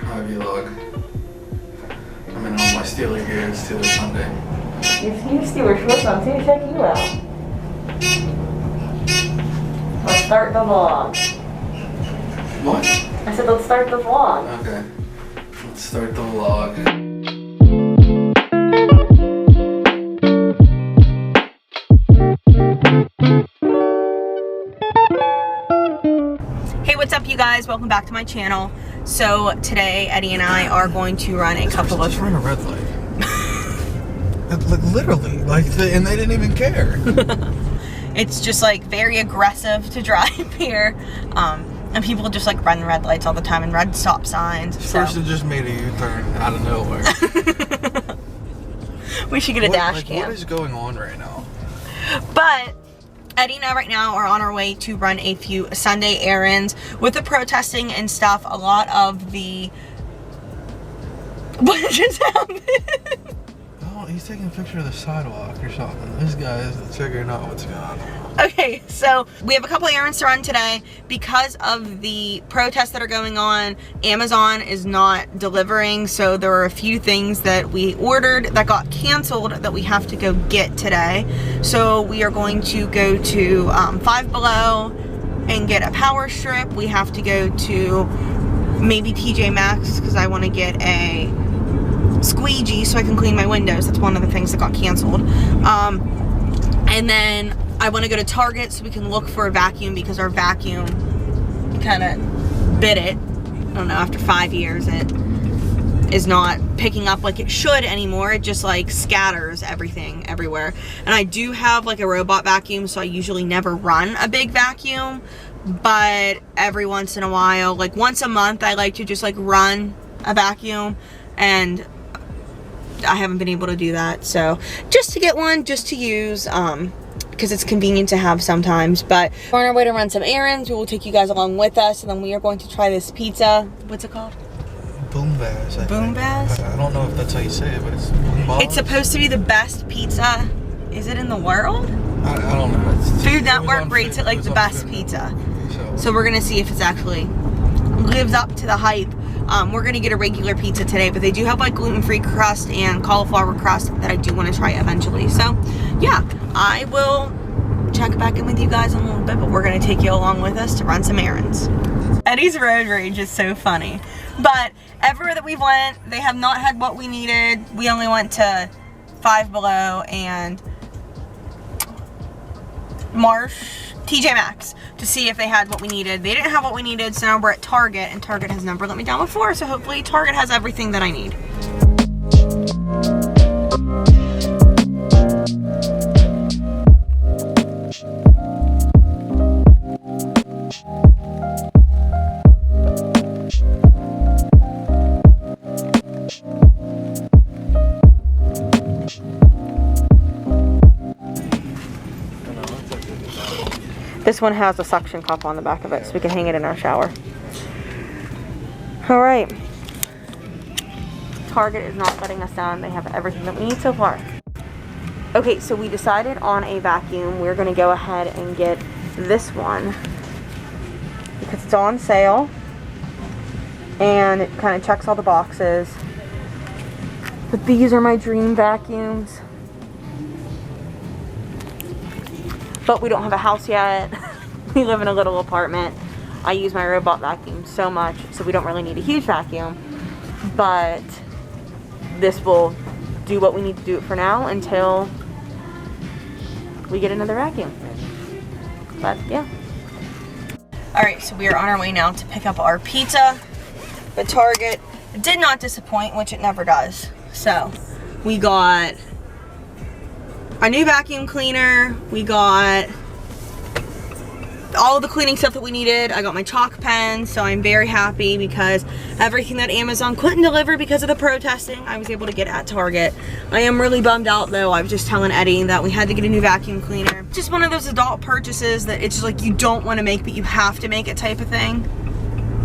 Hi vlog. I'm in all my Steeler gear. It's Steeler Sunday. You Steeler shorts on too. Check you out. Let's start the vlog. What? I said let's start the vlog. Okay. Let's start the vlog. Hey, what's up you guys? Welcome back to my channel. So today Eddie and I are going to run a couple of... Just run a red light. Like literally, and they didn't even care. It's just like very aggressive to drive here. And people just like run red lights all the time and red stop signs. First it just made a U-turn out of nowhere. We should get a dash cam. What is going on right now? But Eddie and I right now are on our way to run a few Sunday errands. With the protesting and stuff, a lot of the... What just happened? Oh, he's taking a picture of the sidewalk or something. This guy is figuring out what's going on. Okay, so we have a couple errands to run today. Because of the protests that are going on, Amazon is not delivering, so there are a few things that we ordered that got canceled that we have to go get today. So we are going to go to Five Below and get a power strip. We have to go to maybe TJ Maxx because I want to get a squeegee so I can clean my windows. That's one of the things that got canceled. And then I want to go to Target so we can look for a vacuum because our vacuum kind of bit it. I don't know, after 5 years it is not picking up like it should anymore. It just like scatters everything everywhere. And I do have like a robot vacuum, so I usually never run a big vacuum, but every once in a while, like once a month, I like to just like run a vacuum, and I haven't been able to do that. So just to get one, just to use, because it's convenient to have sometimes. But we're on our way to run some errands. We will take you guys along with us, and then we are going to try this pizza. What's it called? Boombaz. Boombaz? I don't know if that's how you say it, but it's Boombaz. It's supposed to be the best pizza. Is it in the world? I don't know. Food Network rates it like the best pizza. So we're gonna see if it's actually lives up to the hype. We're gonna get a regular pizza today, but they do have like gluten-free crust and cauliflower crust that I do want to try eventually. So yeah, I will check back in with you guys in a little bit, but we're gonna take you along with us to run some errands. Eddie's road rage is so funny, but everywhere that we went, they have not had what we needed. We only went to Five Below and TJ Maxx to see if they had what we needed. They didn't have what we needed, so now we're at Target, and Target has never let me down before, so hopefully Target has everything that I need. This one has a suction cup on the back of it, so we can hang it in our shower. All right. Target is not letting us down. They have everything that we need so far. Okay, so we decided on a vacuum. We're gonna go ahead and get this one because it's on sale and it kind of checks all the boxes. But these are my dream vacuums. But we don't have a house yet. We live in a little apartment. I use my robot vacuum so much, so we don't really need a huge vacuum. But this will do what we need to do it for now until we get another vacuum. But yeah. Alright, so we are on our way now to pick up our pizza. But Target did not disappoint, which it never does. So we got a new vacuum cleaner. We got all the cleaning stuff that we needed. I got my chalk pen, so I'm very happy because everything that Amazon couldn't deliver because of the protesting, I was able to get at Target. I am really bummed out though. I was just telling Eddie that we had to get a new vacuum cleaner. Just one of those adult purchases that it's just like you don't want to make, but you have to make it type of thing.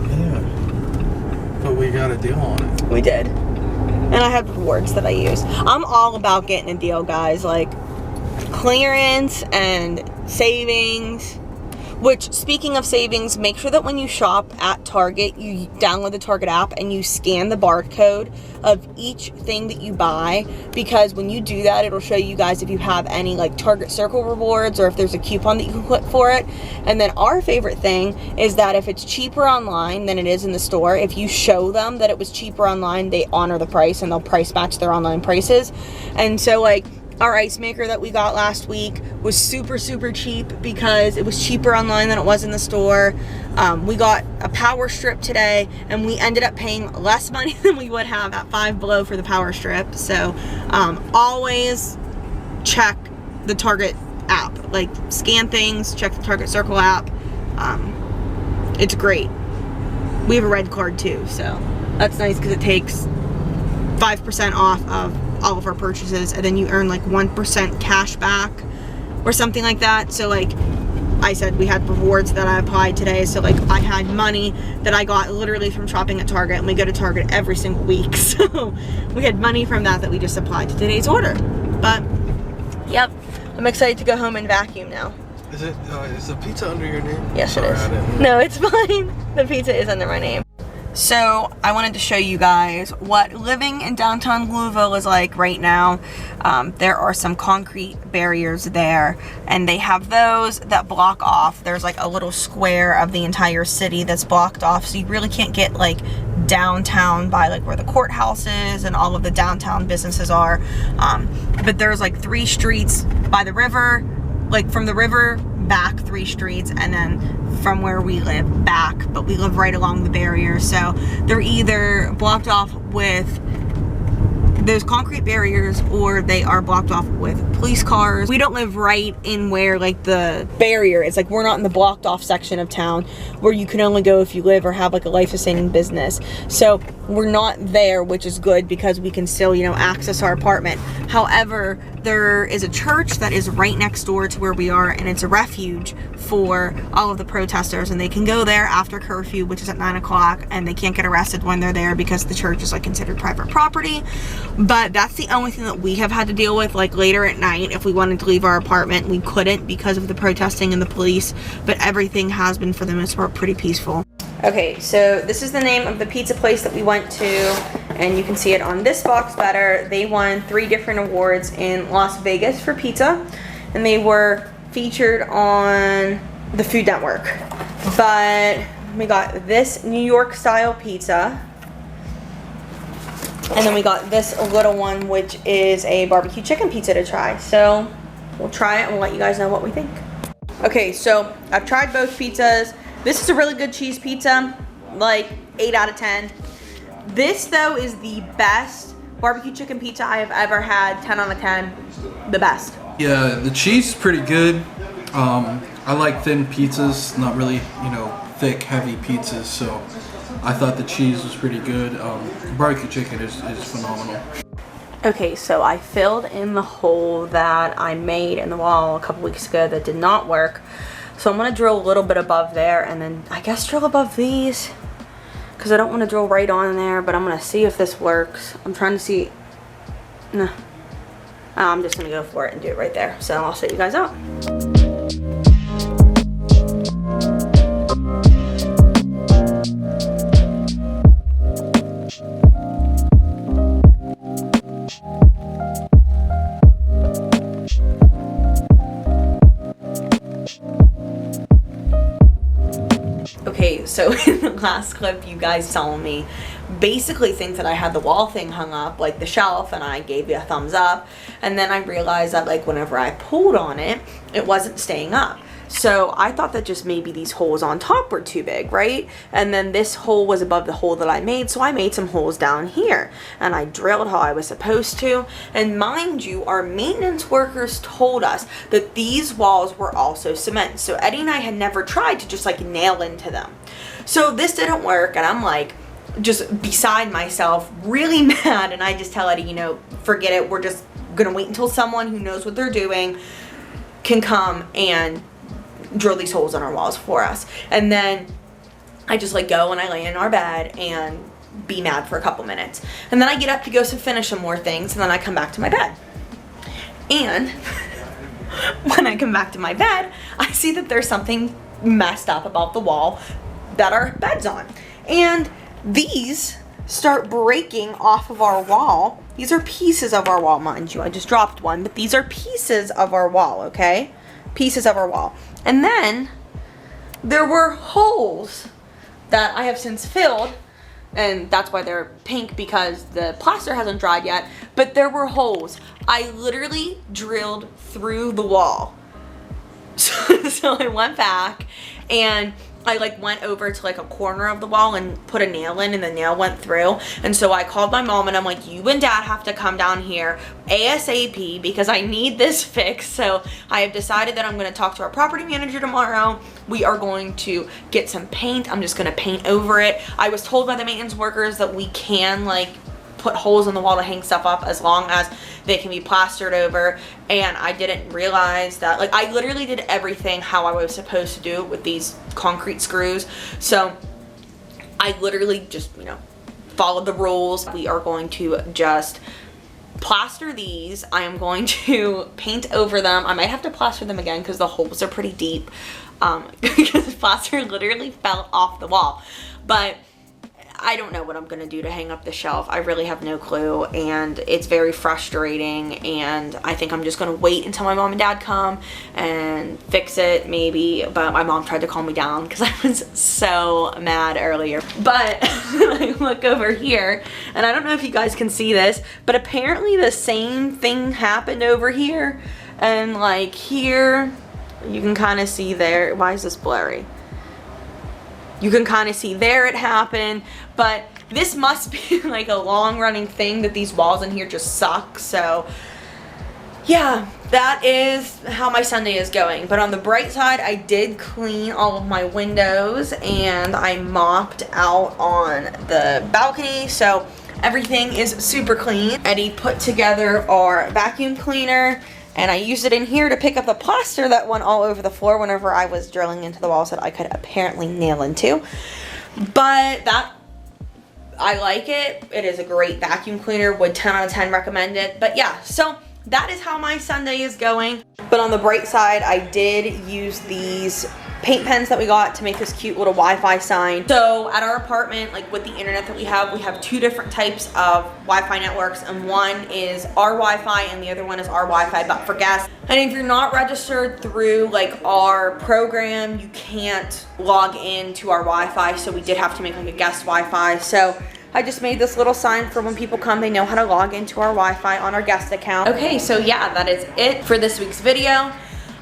Yeah. But we got a deal on it. We did. And I have rewards that I use. I'm all about getting a deal, guys. Like clearance and savings. Which, speaking of savings, make sure that when you shop at Target, you download the Target app and you scan the barcode of each thing that you buy, because when you do that, it'll show you guys if you have any like Target Circle rewards or if there's a coupon that you can put for it. And then our favorite thing is that if it's cheaper online than it is in the store, if you show them that it was cheaper online, they honor the price and they'll price match their online prices. And so like, our ice maker that we got last week was super cheap because it was cheaper online than it was in the store. We got a power strip today and we ended up paying less money than we would have at Five Below for the power strip. So always check the Target app, like scan things, check the Target Circle app. It's great. We have a red card too, so that's nice because it takes 5% off of all of our purchases, and then you earn like 1% cash back or something like that. So like I said, we had rewards that I applied today, so like I had money that I got literally from shopping at Target, and we go to Target every single week, so we had money from that we just applied to today's order. But yep, I'm excited to go home and vacuum now. Is the pizza under your name? Yes, it is. No, it's fine. The pizza is under my name. So I wanted to show you guys what living in downtown Louisville is like right now. There are some concrete barriers there, and they have those that block off. There's like a little square of the entire city that's blocked off, so you really can't get like downtown by like where the courthouse is and all of the downtown businesses are. But there's like 3 streets by the river, like from the river back 3 streets, and then from where we live back, but we live right along the barrier. So they're either blocked off with those concrete barriers or they are blocked off with police cars. We don't live right in where like the barrier is. Like we're not in the blocked off section of town where you can only go if you live or have like a life-sustaining business. So we're not there, which is good because we can still, you know, access our apartment. However, there is a church that is right next door to where we are, and it's a refuge for all of the protesters, and they can go there after curfew, which is at 9 o'clock, and they can't get arrested when they're there because the church is like considered private property. But that's the only thing that we have had to deal with. Like later at night, if we wanted to leave our apartment, we couldn't because of the protesting and the police, but everything has been for the most part pretty peaceful. Okay, so this is the name of the pizza place that we went to, and you can see it on this box better. They won 3 different awards in Las Vegas for pizza, and they were featured on the Food Network. But we got this New York style pizza, and then we got this little one, which is a barbecue chicken pizza to try. So we'll try it and we'll let you guys know what we think. Okay, so I've tried both pizzas. This is a really good cheese pizza, like 8 out of 10. This though is the best barbecue chicken pizza I have ever had, 10 out of 10, the best. Yeah, the cheese is pretty good. I like thin pizzas, not really, you know, thick, heavy pizzas, so I thought the cheese was pretty good. Barbecue chicken is phenomenal. Okay, so I filled in the hole that I made in the wall a couple weeks ago that did not work. So I'm gonna drill a little bit above there, and then I guess drill above these, because I don't want to drill right on there, but I'm gonna see if this works. I'm trying to see. No, I'm just gonna go for it and do it right there. So I'll set you guys out. Okay, so in the last clip you guys saw me basically think that I had the wall thing hung up, like the shelf, and I gave you a thumbs up, and then I realized that like whenever I pulled on it, it wasn't staying up. So I thought that just maybe these holes on top were too big, right? And then this hole was above the hole that I made, so I made some holes down here, and I drilled how I was supposed to. And mind you, our maintenance workers told us that these walls were also cement, so Eddie and I had never tried to just like nail into them. So this didn't work, and I'm like just beside myself, really mad, and I just tell Eddie, you know, forget it, we're just gonna wait until someone who knows what they're doing can come and drill these holes on our walls for us. And then I just like go and I lay in our bed and be mad for a couple minutes, and then I get up to go finish some more things, and then I come back to my bed. And when I come back to my bed, I see that there's something messed up about the wall that our bed's on. And these start breaking off of our wall. These are pieces of our wall, mind you. I just dropped one, but these are pieces of our wall, okay? Pieces of our wall. And then there were holes that I have since filled, and that's why they're pink, because the plaster hasn't dried yet, but there were holes. I literally drilled through the wall. So I went back and I like went over to like a corner of the wall and put a nail in, and the nail went through. And so I called my mom and I'm like, you and dad have to come down here ASAP because I need this fixed. So I have decided that I'm going to talk to our property manager tomorrow. We are going to get some paint. I'm just going to paint over it. I was told by the maintenance workers that we can like put holes in the wall to hang stuff up as long as they can be plastered over, and I didn't realize that. Like, I literally did everything how I was supposed to do with these concrete screws. So I literally just, you know, followed the rules. We are going to just plaster these. I am going to paint over them. I might have to plaster them again because the holes are pretty deep, because the plaster literally fell off the wall. But I don't know what I'm gonna do to hang up the shelf. I really have no clue, and it's very frustrating, and I think I'm just gonna wait until my mom and dad come and fix it maybe. But my mom tried to calm me down because I was so mad earlier. But I look over here, and I don't know if you guys can see this, but apparently the same thing happened over here, and like here you can kind of see there. Why is this blurry? You can kind of see there it happened, but this must be like a long running thing that these walls in here just suck. So yeah, that is how my Sunday is going. But on the bright side, I did clean all of my windows and I mopped out on the balcony. So everything is super clean. Eddie put together our vacuum cleaner, and I used it in here to pick up the plaster that went all over the floor whenever I was drilling into the walls that I could apparently nail into. But that, I like it. It is a great vacuum cleaner. Would 10 out of 10 recommend it. But yeah, so that is how my Sunday is going. But on the bright side, I did use these paint pens that we got to make this cute little Wi-Fi sign. So at our apartment, like with the internet that we have two different types of Wi-Fi networks, and one is our Wi-Fi and the other one is our Wi-Fi but for guests. And if you're not registered through like our program, you can't log in to our Wi-Fi, so we did have to make like a guest Wi-Fi. So I just made this little sign for when people come, they know how to log into our Wi-Fi on our guest account. Okay, so yeah, that is it for this week's video.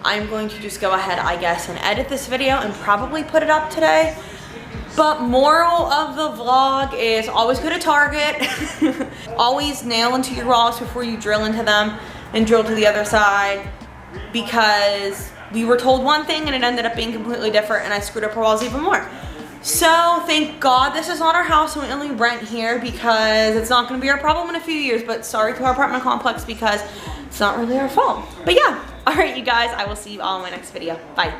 I'm going to just go ahead, I guess, and edit this video and probably put it up today. But moral of the vlog is always go to Target. Always nail into your walls before you drill into them and drill to the other side, because we were told one thing and it ended up being completely different, and I screwed up our walls even more. So thank God this is not our house and we only rent here, because it's not going to be our problem in a few years. But sorry to our apartment complex, because it's not really our fault. But yeah, alright you guys, I will see you all in my next video. Bye.